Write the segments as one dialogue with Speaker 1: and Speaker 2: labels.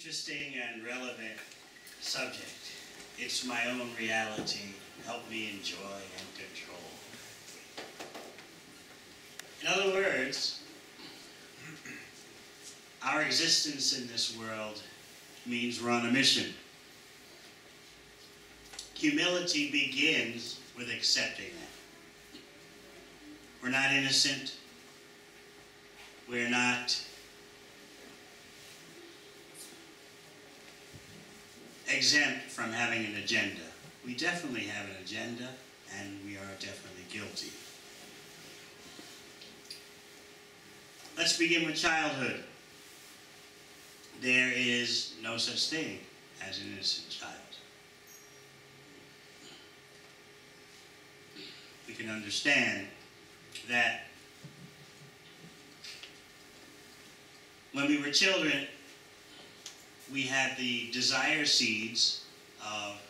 Speaker 1: interesting and relevant subject. It's my own reality. Help me enjoy and control. In other words, our existence in this world means we're on a mission. Humility begins with accepting that. We're not innocent. We're not exempt from having an agenda. We definitely have an agenda, and we are definitely guilty. Let's begin with childhood. There is no such thing as an innocent child. We can understand that when we were children, we had the desire seeds of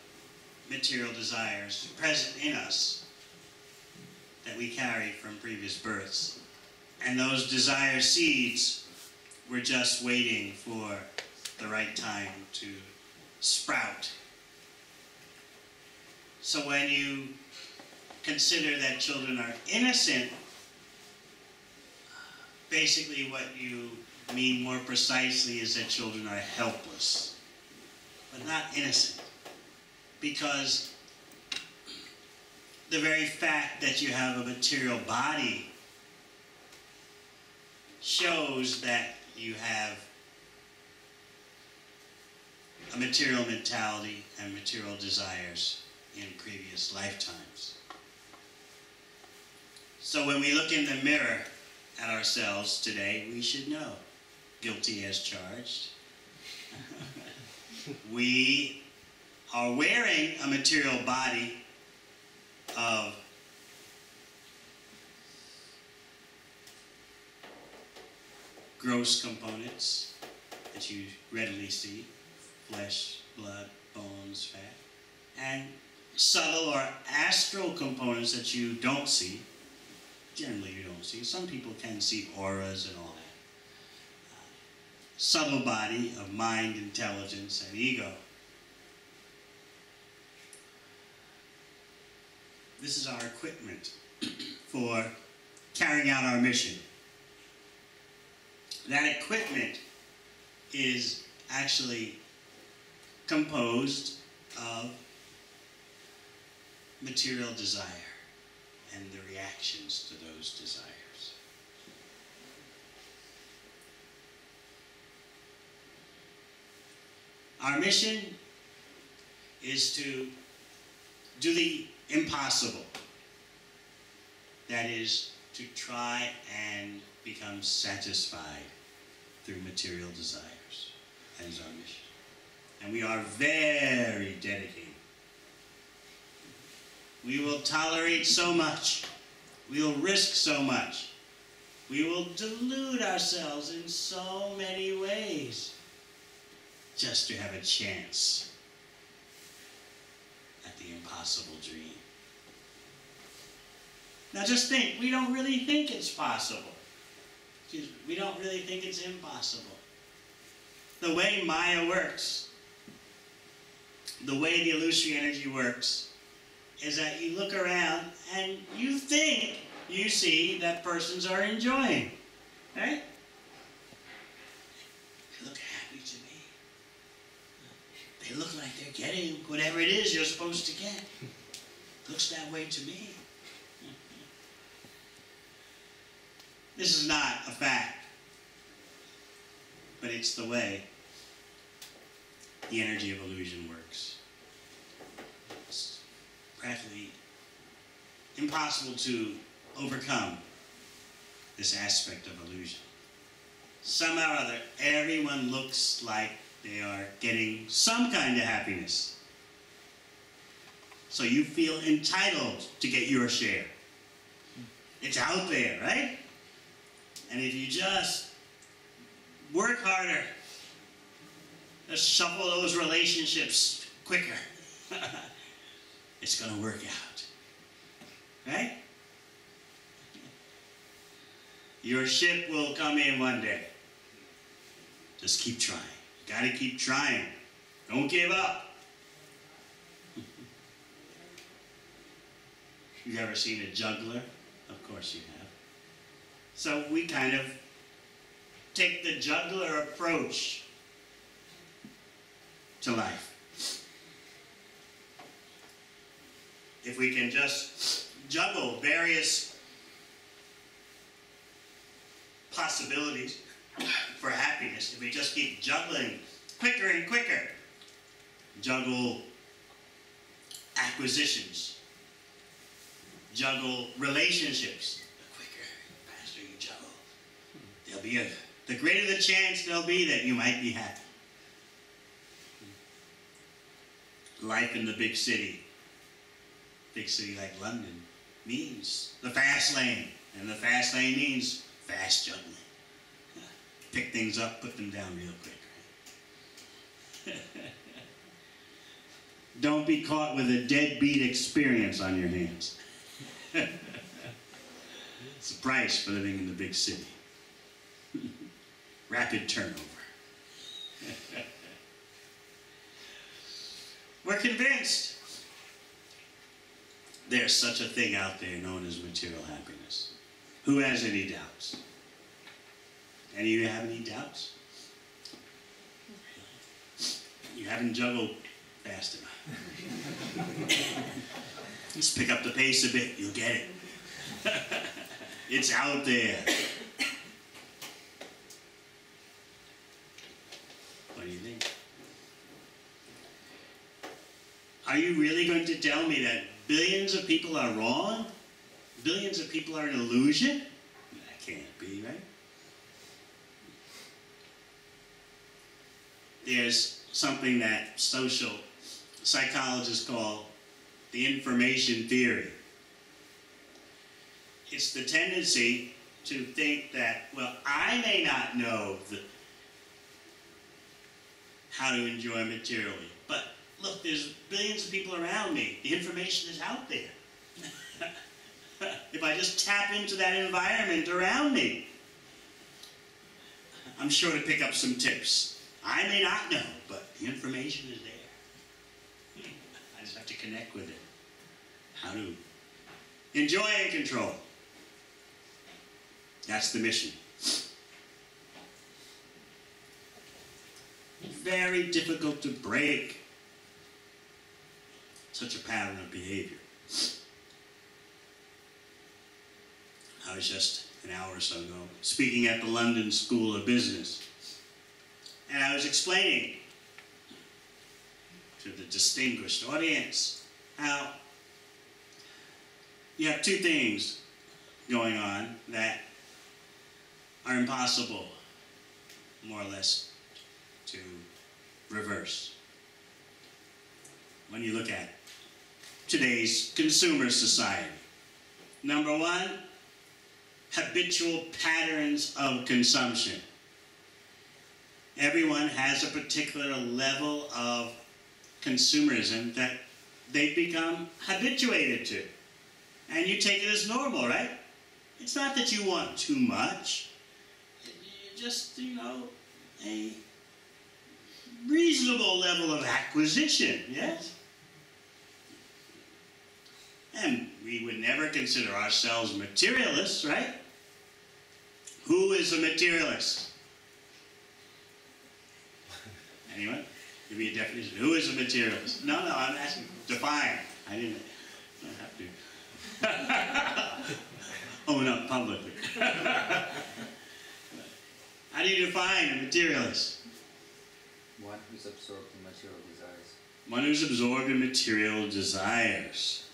Speaker 1: material desires present in us that we carried from previous births. And those desire seeds were just waiting for the right time to sprout. So when you consider that children are innocent, basically what you mean more precisely is that children are helpless, but not innocent. Because the very fact that you have a material body shows that you have a material mentality and material desires in previous lifetimes. So when we look in the mirror at ourselves today, we should know, guilty as charged. We are wearing a material body of gross components that you readily see: flesh, blood, bones, fat, and subtle or astral components that you don't see. Generally you don't see. Some people can see auras and all that. Subtle body of mind, intelligence, and ego. This is our equipment for carrying out our mission. That equipment is actually composed of material desire and the reactions to those desires. Our mission is to do the impossible. That is, to try and become satisfied through material desires. That is our mission. And we are very dedicated. We will tolerate so much. We will risk so much. We will delude ourselves in so many ways just to have a chance at the impossible dream. Now just think, we don't really think it's possible. We don't really think it's impossible. The way Maya works, the way the illusory energy works, is that you look around and you think you see that persons are enjoying, right? They look happy to me. They look like they're getting whatever it is you're supposed to get. Looks that way to me. This is not a fact, but it's the way the energy of illusion works. It's practically impossible to overcome this aspect of illusion. Somehow or other, everyone looks like they are getting some kind of happiness. So you feel entitled to get your share. It's out there, right? And if you just work harder, just shuffle those relationships quicker, it's going to work out. Right? Your ship will come in one day. Just keep trying. Got to keep trying. Don't give up. You ever seen a juggler? Of course you have. So we kind of take the juggler approach to life. If we can just juggle various possibilities for happiness, if we just keep juggling quicker and quicker, juggle acquisitions, juggle relationships, the quicker, faster you juggle, the greater the chance there'll be that you might be happy. Life in the big city like London, means the fast lane. And the fast lane means fast juggling. Pick things up, put them down real quick. Right? Don't be caught with a deadbeat experience on your hands. It's the price for living in the big city. Rapid turnover. We're convinced there's such a thing out there known as material happiness. Who has any doubts? Any of you have any doubts? You haven't juggled fast enough. Just pick up the pace a bit, you'll get it. It's out there. What do you think? Are you really going to tell me that billions of people are wrong? Billions of people are an illusion? That can't be, right? There's something that social psychologists call the information theory. It's the tendency to think that, well, I may not know how to enjoy materially, but look, there's billions of people around me. The information is out there. If I just tap into that environment around me, I'm sure to pick up some tips. I may not know, but the information is there. I just have to connect with it. How to enjoy and control. That's the mission. Very difficult to break such a pattern of behavior. I was just an hour or so ago speaking at the London School of Business, and I was explaining to the distinguished audience how you have two things going on that are impossible, more or less, to reverse. When you look at today's consumer society, number one, habitual patterns of consumption. Everyone has a particular level of consumerism that they've become habituated to. And you take it as normal, right? It's not that you want too much. You just, a reasonable level of acquisition, yes? And we would never consider ourselves materialists, right? Who is a materialist? Anyone? Give me a definition. Who is a materialist? No, I'm asking. Define. I don't have to. Own up publicly. How do you define a materialist?
Speaker 2: One who's absorbed in material desires.
Speaker 1: One who's absorbed in material desires.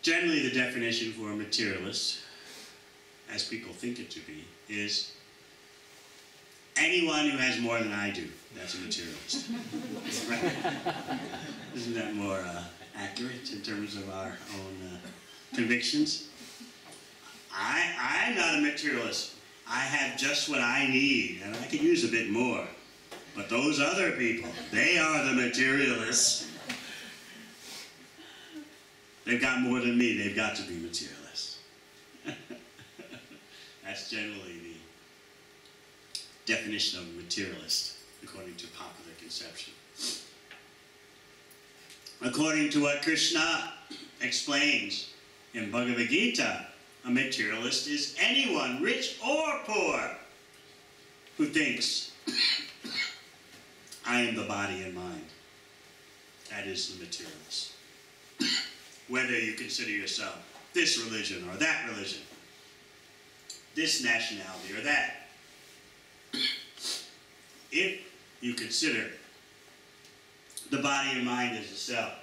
Speaker 1: Generally, the definition for a materialist, as people think it to be, is anyone who has more than I do. That's a materialist. Right? Isn't that more accurate in terms of our own convictions? I'm not a materialist. I have just what I need, and I could use a bit more. But those other people, they are the materialists. They've got more than me. They've got to be materialists. That's generally the definition of a materialist, according to popular conception. According to what Krishna explains in Bhagavad Gita, a materialist is anyone, rich or poor, who thinks, I am the body and mind. That is the materialist. Whether you consider yourself this religion or that religion, this nationality or that, if you consider the body and mind as a self,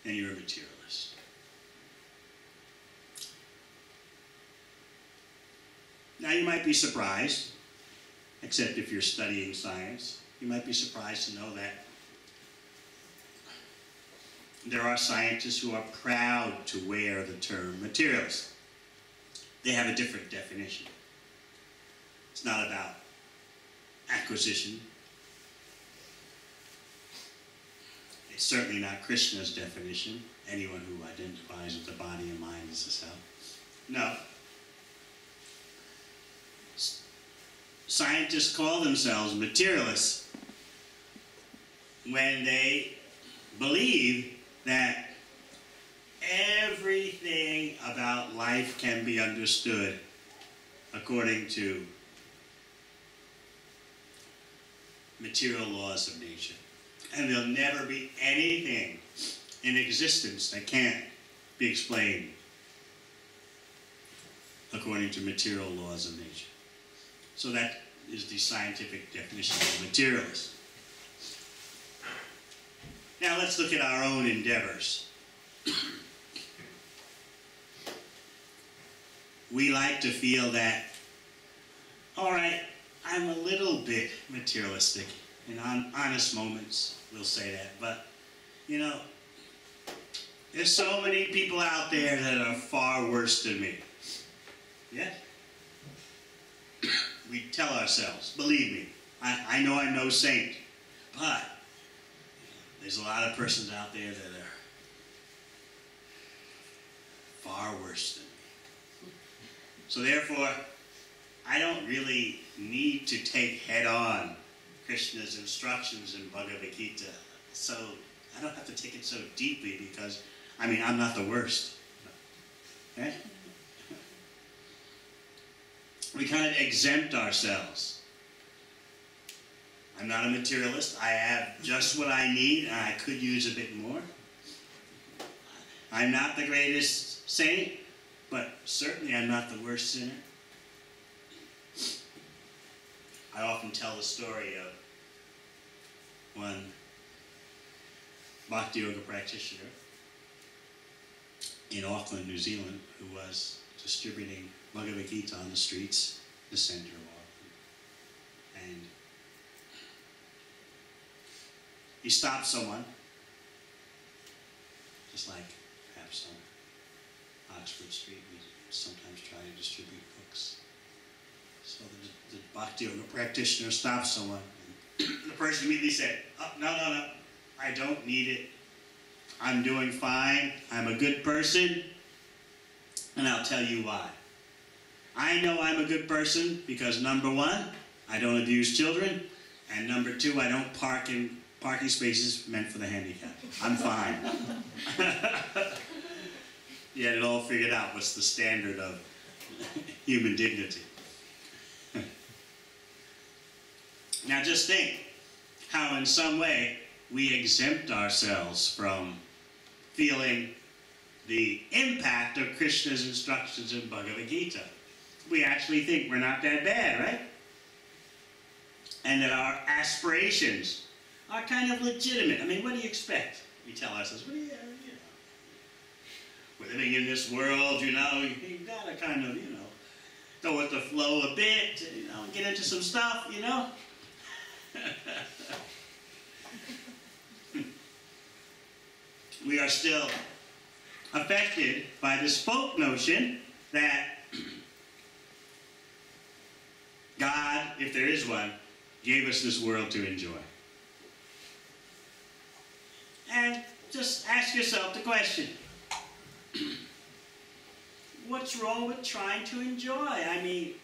Speaker 1: then you're a materialist. Now you might be surprised, except if you're studying science, you might be surprised to know that there are scientists who are proud to wear the term materialist. They have a different definition. It's not about acquisition. It's certainly not Krishna's definition, anyone who identifies with the body and mind as a self. No. Scientists call themselves materialists when they believe that everything about life can be understood according to material laws of nature. And there'll never be anything in existence that can't be explained according to material laws of nature. So that is the scientific definition of materialist. Now let's look at our own endeavors. We like to feel that, all right, I'm a little bit materialistic. In honest moments, we'll say that. But, you know, there's so many people out there that are far worse than me. Yeah? We tell ourselves, believe me, I know I'm no saint, but there's a lot of persons out there that are far worse than me. So therefore, I don't really need to take head-on Krishna's instructions in Bhagavad Gita. So I don't have to take it so deeply because, I mean, I'm not the worst. Okay? We kind of exempt ourselves. I'm not a materialist. I have just what I need, and I could use a bit more. I'm not the greatest saint, but certainly I'm not the worst sinner. I often tell the story of one Bhakti Yoga practitioner in Auckland, New Zealand, who was distributing Bhagavad Gita on the streets, the center of Auckland. And he stopped someone, just like perhaps on Oxford Street, we sometimes try to distribute books. So the Bhakti Yoga practitioner stopped someone, and the person immediately said, oh, no, I don't need it. I'm doing fine. I'm a good person, and I'll tell you why. I know I'm a good person because, number one, I don't abuse children, and number two, I don't park in parking spaces meant for the handicapped. I'm fine. He had it all figured out. What's the standard of human dignity? Now just think how in some way we exempt ourselves from feeling the impact of Krishna's instructions in Bhagavad Gita. We actually think we're not that bad, right? And that our aspirations are kind of legitimate. I mean, what do you expect? We tell ourselves, what do you know, we're living in this world, you know, you've got to kind of, go with the flow a bit, get into some stuff, We are still affected by this folk notion that God, if there is one, gave us this world to enjoy. And just ask yourself the question, what's wrong with trying to enjoy? I mean,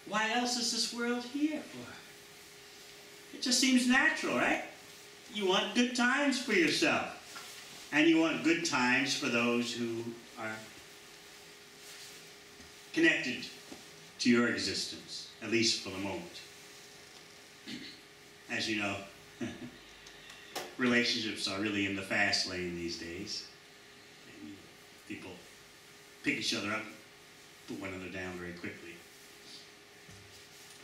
Speaker 1: why else is this world here for? It just seems natural, right? You want good times for yourself. And you want good times for those who are connected to your existence, at least for the moment. As you know, relationships are really in the fast lane these days. And people pick each other up, put one another down very quickly.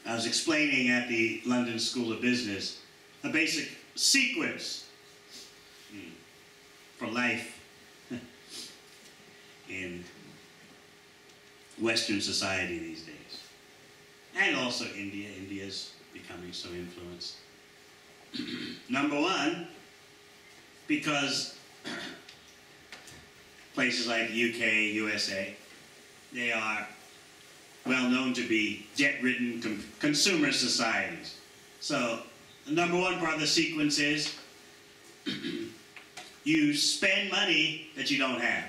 Speaker 1: I was explaining at the London School of Business a basic sequence for life in Western society these days. And also India. India's becoming so influenced. Number one, because places like UK, USA, they are well known to be debt-ridden consumer societies. So the number one part of the sequence is you spend money that you don't have.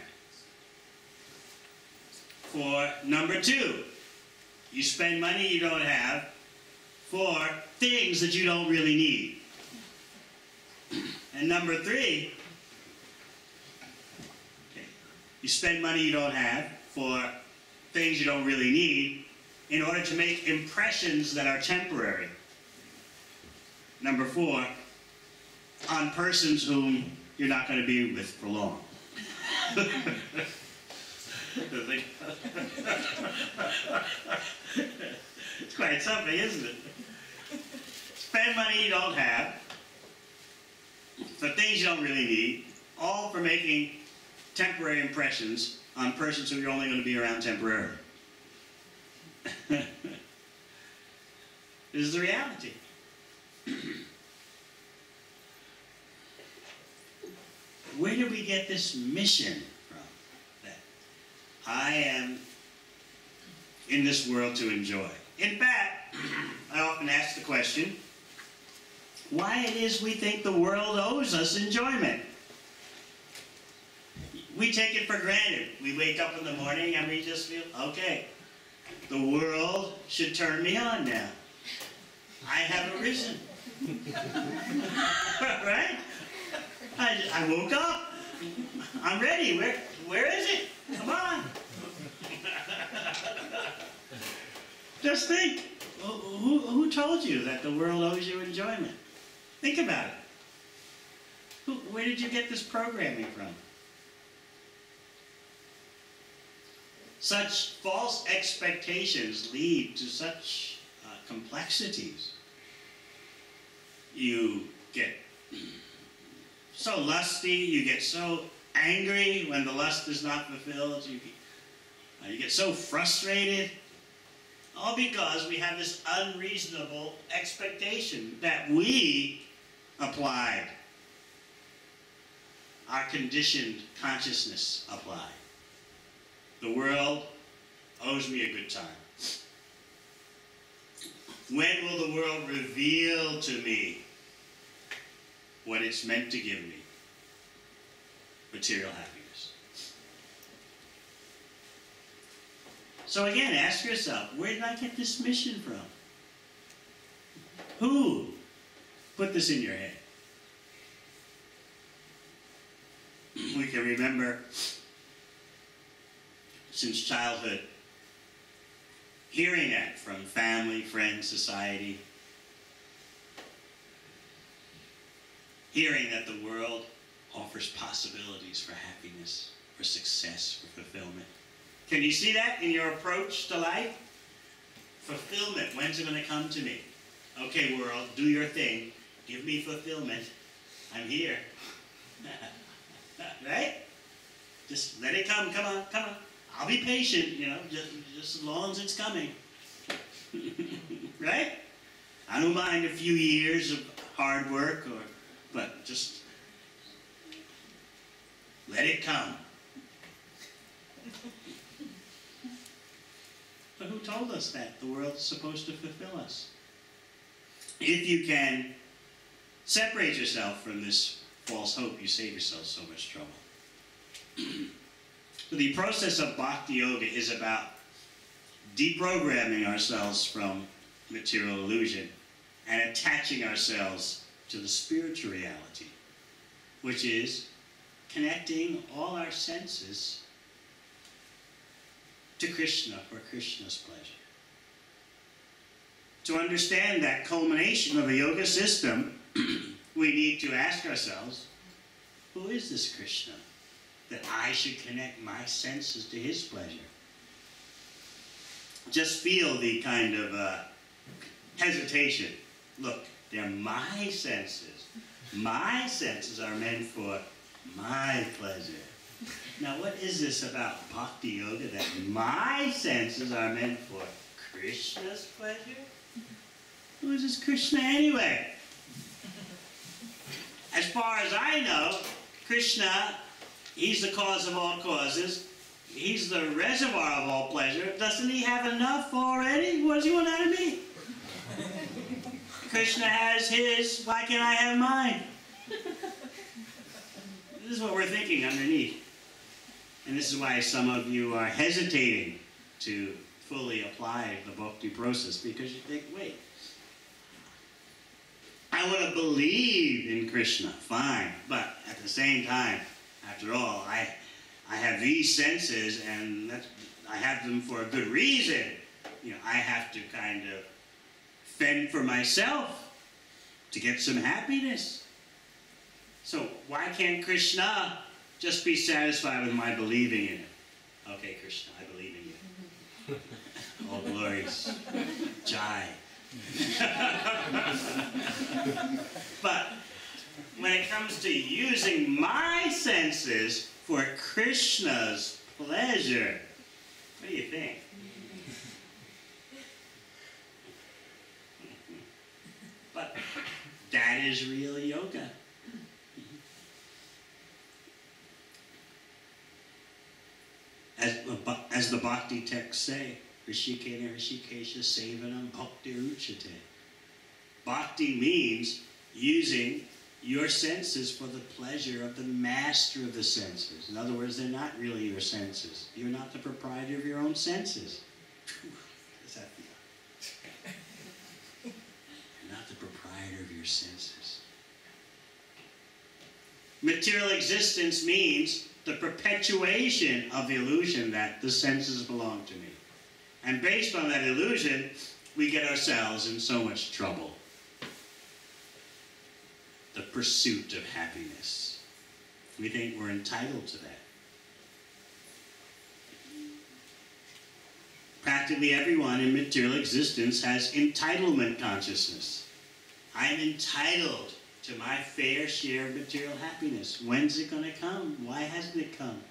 Speaker 1: For number two, you spend money you don't have for things that you don't really need. And number three, you spend money you don't have for things you don't really need in order to make impressions that are temporary. Number four, on persons whom you're not going to be with for long. It's quite something, isn't it? Spend money you don't have for things you don't really need, all for making temporary impressions on persons who you're only going to be around temporarily. This is the reality. Where did we get this mission from? That I am in this world to enjoy. In fact, I often ask the question, why it is we think the world owes us enjoyment. We take it for granted. We wake up in the morning and we just feel, okay, the world should turn me on now. I have arisen. Right? I woke up. I'm ready. Where is it? Come on. Just think. Who told you that the world owes you enjoyment? Think about it. Where did you get this programming from? Such false expectations lead to such complexities. You get so lusty, you get so angry when the lust is not fulfilled, you get so frustrated, all because we have this unreasonable expectation that we applied. Our conditioned consciousness applied. The world owes me a good time. When will the world reveal to me what it's meant to give me? Material happiness. So again, ask yourself, where did I get this mission from? Who put this in your head? We can remember since childhood, hearing that from family, friends, society, hearing that the world offers possibilities for happiness, for success, for fulfillment. Can you see that in your approach to life? Fulfillment, when's it going to come to me? Okay, world, do your thing. Give me fulfillment. I'm here. Right? Just let it come. Come on, come on. I'll be patient, you know, just as long as it's coming. Right? I don't mind a few years of hard work, but just let it come. But who told us that the world is supposed to fulfill us? If you can separate yourself from this false hope, you save yourself so much trouble. So the process of Bhakti Yoga is about deprogramming ourselves from material illusion and attaching ourselves to the spiritual reality, which is connecting all our senses to Krishna for Krishna's pleasure. To understand that culmination of a yoga system, we need to ask ourselves, who is this Krishna that I should connect my senses to his pleasure? Just feel the kind of hesitation. Look, they're my senses. My senses are meant for my pleasure. Now, what is this about Bhakti Yoga that my senses are meant for Krishna's pleasure? Who is this Krishna anyway? As far as I know, Krishna, he's the cause of all causes. He's the reservoir of all pleasure. Doesn't he have enough already? What does he want out of me? Krishna has his, why can't I have mine? This is what we're thinking underneath. And this is why some of you are hesitating to fully apply the bhakti process, because you think, wait, I want to believe in Krishna, fine, but at the same time, after all, I have these senses, and I have them for a good reason. You know, I have to kind of fend for myself to get some happiness. So why can't Krishna just be satisfied with my believing in it? Okay, Krishna, I believe in you. All glories. Jai. But when it comes to using my senses for Krishna's pleasure, what do you think? But that is real yoga. As the Bhakti texts say, Rishikena Rishikesha Sevanam Bhakti Ruchate. Bhakti means using your senses for the pleasure of the master of the senses. In other words, they're not really your senses. You're not the proprietor of your own senses. How does that feel? You're not the proprietor of your senses. Material existence means the perpetuation of the illusion that the senses belong to me. And based on that illusion, we get ourselves in so much trouble. The pursuit of happiness. We think we're entitled to that. Practically everyone in material existence has entitlement consciousness. I'm entitled to my fair share of material happiness. When's it going to come? Why hasn't it come?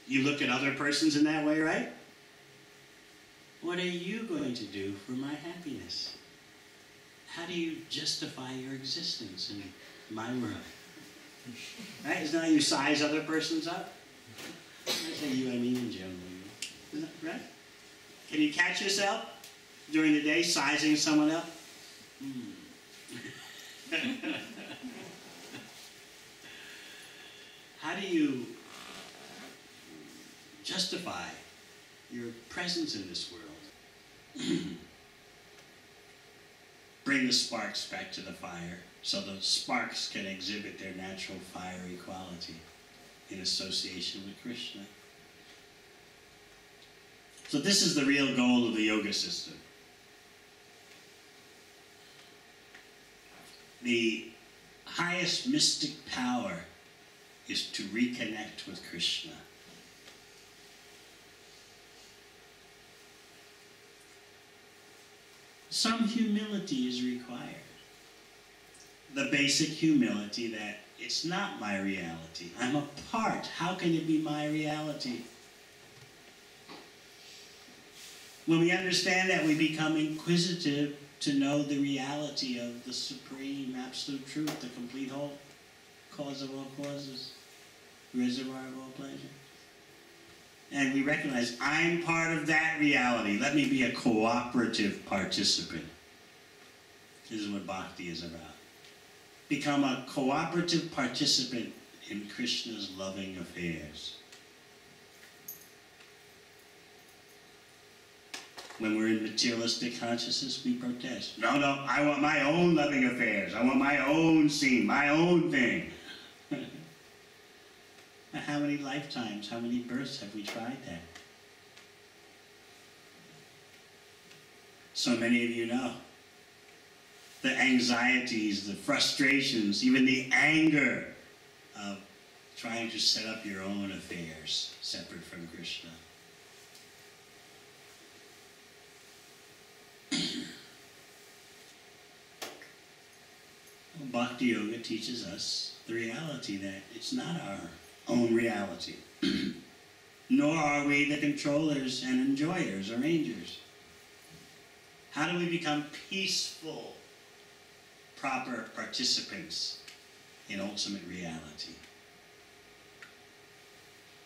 Speaker 1: You look at other persons in that way, right? What are you going to do for my happiness? How do you justify your existence in my world? Right? Isn't that how you size other persons up? I say you, I mean in general. Isn't that right? Can you catch yourself during the day sizing someone up? How do you justify your presence in this world? Bring the sparks back to the fire so the sparks can exhibit their natural fiery quality in association with Krishna. So this is the real goal of the yoga system. The highest mystic power is to reconnect with Krishna. Some humility is required. The basic humility that it's not my reality. I'm a part. How can it be my reality? When we understand that, we become inquisitive to know the reality of the supreme, absolute truth, the complete whole, cause of all causes, reservoir of all pleasure. And we recognize, I'm part of that reality. Let me be a cooperative participant. This is what bhakti is about. Become a cooperative participant in Krishna's loving affairs. When we're in materialistic consciousness, we protest. No, no, I want my own loving affairs. I want my own scene, my own thing. How many lifetimes, how many births have we tried that? So many of you know. The anxieties, the frustrations, even the anger of trying to set up your own affairs separate from Krishna. Bhakti Yoga teaches us the reality that it's not our own reality. Nor are we the controllers and enjoyers, arrangers. How do we become peaceful, proper participants in ultimate reality?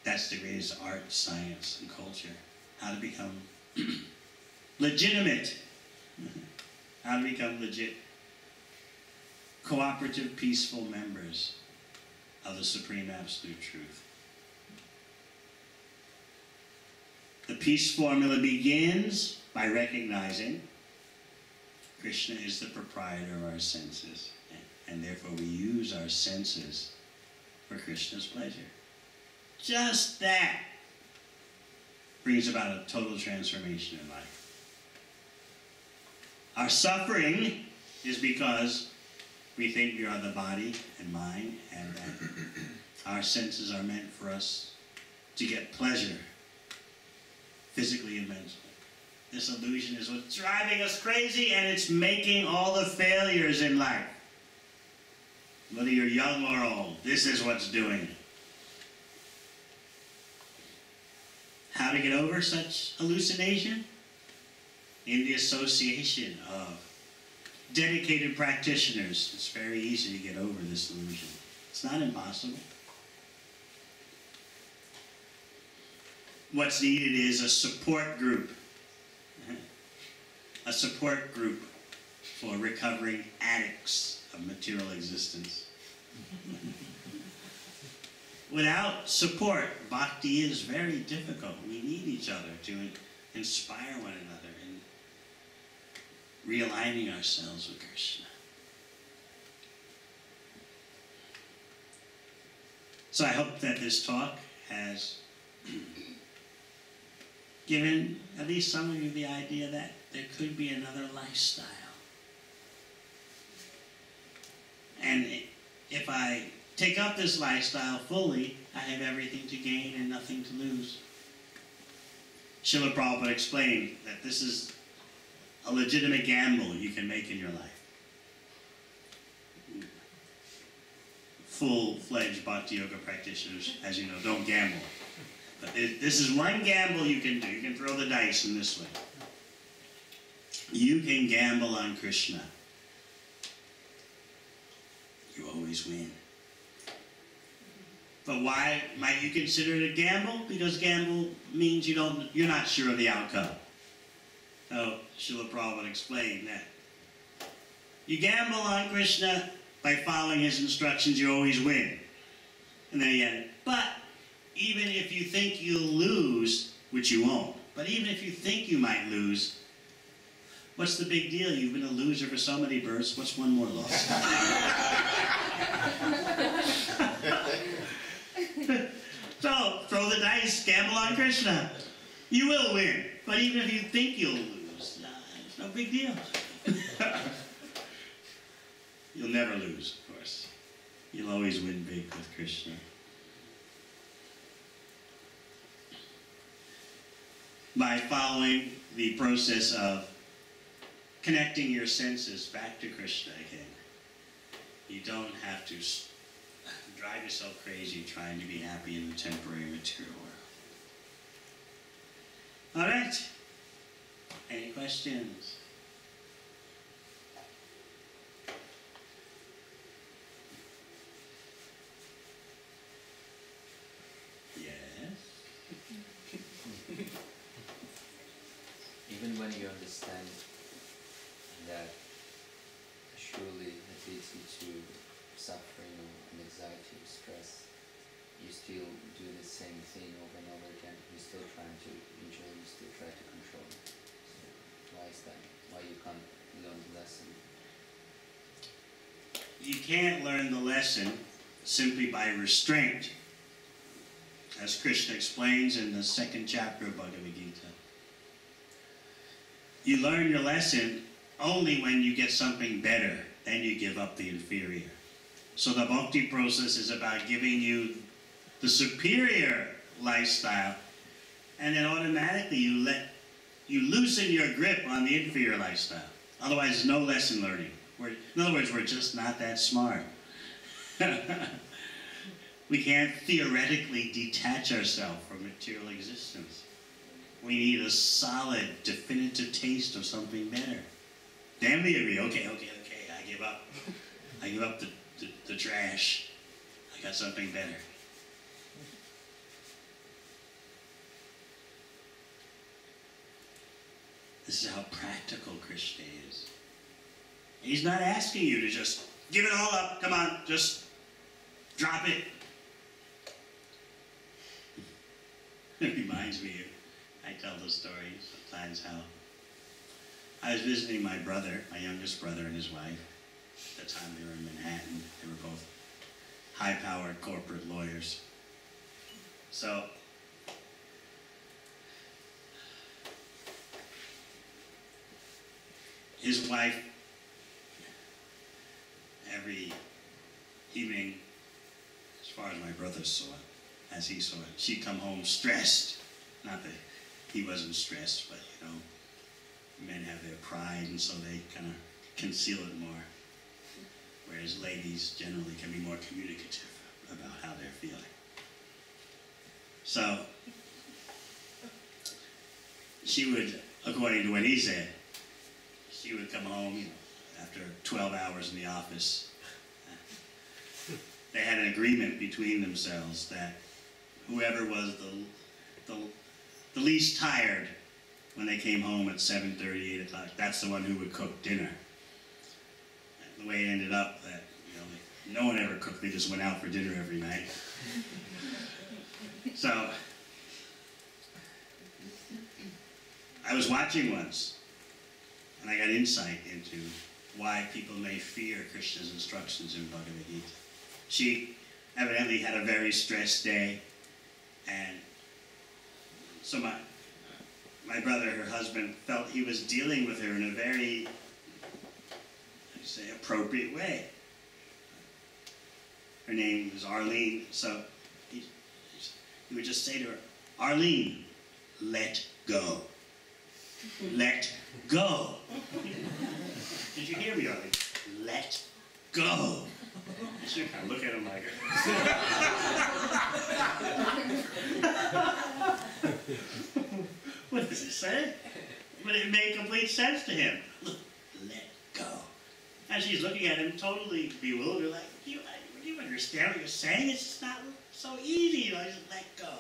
Speaker 1: That's the greatest art, science, and culture. How to become legitimate. How to become legit. Cooperative, peaceful members of the Supreme Absolute Truth. The peace formula begins by recognizing Krishna is the proprietor of our senses, and therefore we use our senses for Krishna's pleasure. Just that brings about a total transformation in life. Our suffering is because we think we are the body and mind, and that our senses are meant for us to get pleasure, physically and mentally. This illusion is what's driving us crazy, and it's making all the failures in life. Whether you're young or old, this is what's doing it. How to get over such hallucination? In the association of dedicated practitioners. It's very easy to get over this illusion. It's not impossible. What's needed is a support group. A support group for recovering addicts of material existence. Without support, bhakti is very difficult. We need each other to inspire one another in realigning ourselves with Krishna. So I hope that this talk has given at least some of you the idea that there could be another lifestyle. And if I take up this lifestyle fully, I have everything to gain and nothing to lose. Srila Prabhupada explained that this is a legitimate gamble you can make in your life. Full-fledged Bhakti Yoga practitioners, as you know, don't gamble. But this is one gamble you can do. You can throw the dice in this way. You can gamble on Krishna. You always win. But why might you consider it a gamble? Because gamble means you're not sure of the outcome. So Srila Prabhupada explained that you gamble on Krishna by following his instructions, you always win. And then he added, but even if you think you'll lose, which you won't, but even if you think you might lose, what's the big deal? You've been a loser for so many births, what's one more loss? So, throw the dice, gamble on Krishna. You will win, but even if you think you'll lose, it's no big deal. You'll never lose, of course. You'll always win big with Krishna. By following the process of connecting your senses back to Krishna again, you don't have to drive yourself crazy trying to be happy in the temporary material world. All right. Any questions? Yes.
Speaker 2: Even when you understand that surely it leads you to suffering and anxiety or stress, you still do the same thing over and over again. You're still trying to enjoy, you still try to control it. So lifestyle? Why you can't learn the lesson?
Speaker 1: You can't learn the lesson simply by restraint, as Krishna explains in the second chapter of Bhagavad Gita. You learn your lesson only when you get something better, then you give up the inferior. So the bhakti process is about giving you the superior lifestyle, and then automatically you loosen your grip on the inferior lifestyle. Otherwise, no lesson learning. In other words, we're just not that smart. We can't theoretically detach ourselves from material existence. We need a solid, definitive taste of something better. Then we agree, okay, I give up. I give up the trash. I got something better. This is how practical Krishna is. He's not asking you to just give it all up. Come on, just drop it. It reminds me, I tell the story sometimes how I was visiting my brother, my youngest brother and his wife. At the time they were in Manhattan. They were both high-powered corporate lawyers. So his wife, every evening, as far as my brother saw it, as he saw it, she'd come home stressed. Not that he wasn't stressed, but you know, men have their pride, and so they kind of conceal it more. Whereas ladies generally can be more communicative about how they're feeling. So she would, according to what he said, she would come home, you know, after 12 hours in the office. They had an agreement between themselves that whoever was the least tired when they came home at 7:30, 8 o'clock, that's the one who would cook dinner. And the way it ended up, that you know, no one ever cooked, they just went out for dinner every night. So I was watching once, and I got insight into why people may fear Krishna's instructions in Bhagavad Gita. She evidently had a very stressed day, and so my brother, her husband, felt he was dealing with her in a very, I'd say, appropriate way. Her name was Arlene, so he would just say to her, Arlene, let go. Let go. Did you hear me, Arlene? Let go. She kind of look at him like, what does it say? But it made complete sense to him. Look, let go. And she's looking at him totally bewildered, like, do you understand what you're saying? It's just not so easy, you know, just let go.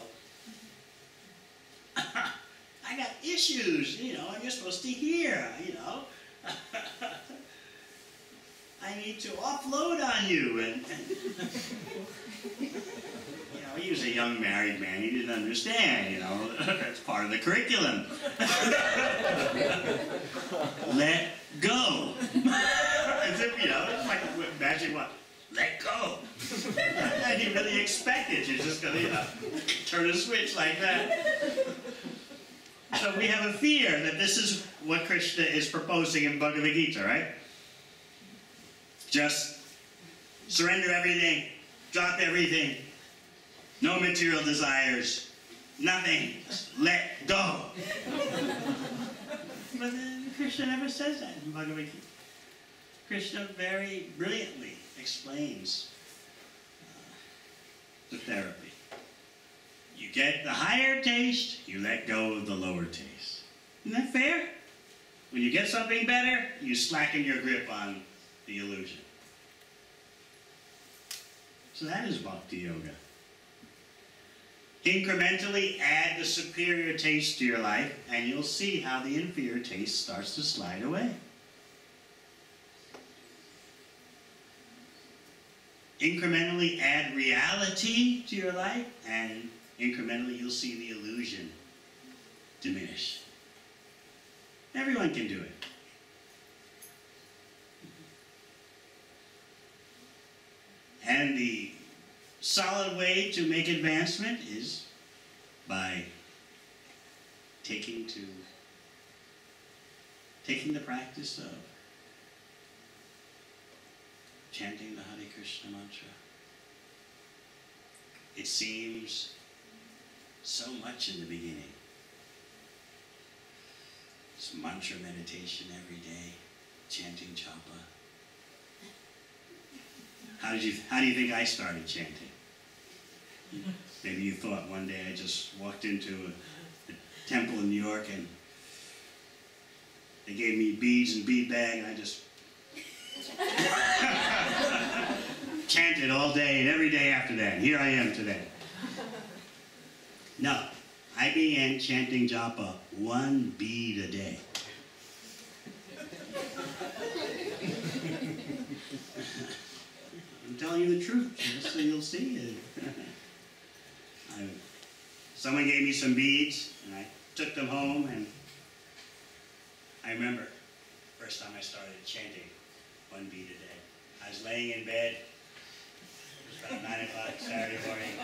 Speaker 1: I got issues, you know, you're supposed to hear, you know. I need to offload on you, and you know, he was a young married man, he didn't understand, you know, that's part of the curriculum. Let go. As if, you know, it's like a magic wand. Let go. And you really expect it, you're just gonna, you know, turn a switch like that. So we have a fear that this is what Krishna is proposing in Bhagavad Gita, right? Just surrender everything, drop everything, no material desires, nothing, just let go. But Krishna never says that in Bhagavad Gita. Krishna very brilliantly explains the therapy. You get the higher taste, you let go of the lower taste. Isn't that fair? When you get something better, you slacken your grip on the illusion. So that is Bhakti Yoga. Incrementally add the superior taste to your life, and you'll see how the inferior taste starts to slide away. Incrementally add reality to your life, and incrementally you'll see the illusion diminish. Everyone can do it. And the solid way to make advancement is by taking the practice of chanting the Hare Krishna mantra. It seems so much in the beginning. It's mantra meditation every day, chanting japa. How do you think I started chanting? Maybe you thought one day I just walked into a temple in New York and they gave me beads and bead bag and I just chanted all day and every day after that. Here I am today. No, I began chanting japa 1 bead a day. I'm telling you the truth, just so you'll see it. Someone gave me some beads, and I took them home, and I remember first time I started chanting 1 bead a day. I was laying in bed. It was about 9 o'clock Saturday morning.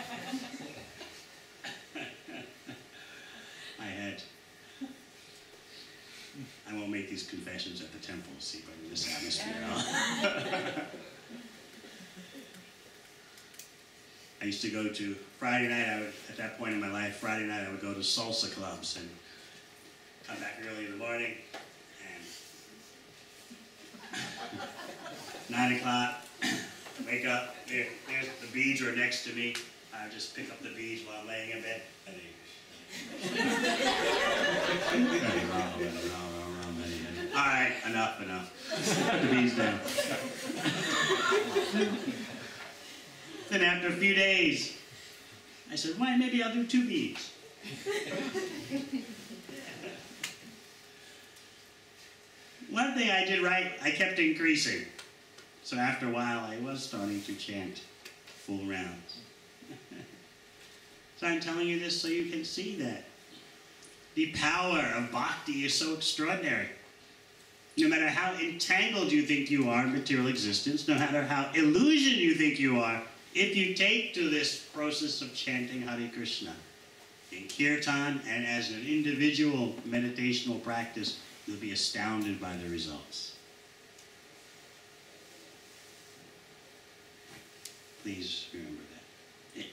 Speaker 1: I won't make these confessions at the temple, see, but in this atmosphere. I used to go to Friday night. At that point in my life, Friday night I would go to salsa clubs and come back early in the morning. And 9 o'clock, wake up. There's the beads are next to me. I would just pick up the beads while I'm laying in bed. All right, enough. Put the beads down. Then after a few days, I said, "Why, maybe I'll do 2 beads." One thing I did right, I kept increasing. So after a while, I was starting to chant full rounds. So I'm telling you this so you can see that the power of bhakti is so extraordinary. No matter how entangled you think you are in material existence, no matter how illusioned you think you are, if you take to this process of chanting Hare Krishna in kirtan and as an individual meditational practice, you'll be astounded by the results. Please remember that.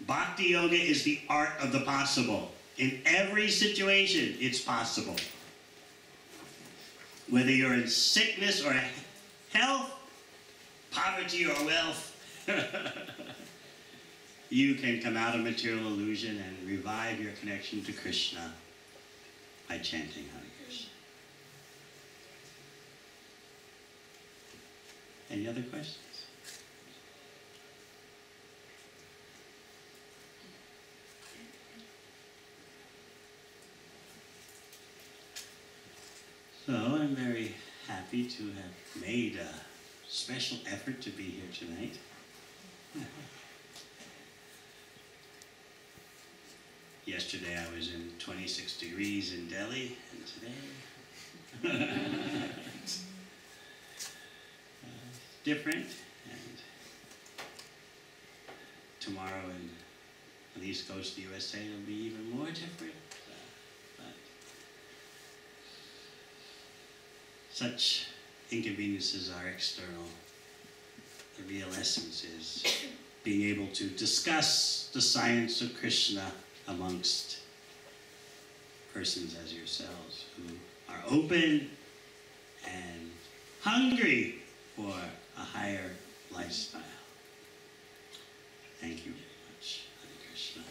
Speaker 1: Bhakti yoga is the art of the possible. In every situation, it's possible. Whether you're in sickness or health, poverty or wealth, you can come out of material illusion and revive your connection to Krishna by chanting Hare Krishna. Any other questions? So I'm very happy to have made a special effort to be here tonight. Yesterday I was in 26 degrees in Delhi, and today different, and tomorrow on the East Coast of the USA it'll be even more different. But such inconveniences are external. The real essence is being able to discuss the science of Krishna amongst persons as yourselves who are open and hungry for a higher lifestyle. Thank you very much. Hare Krishna.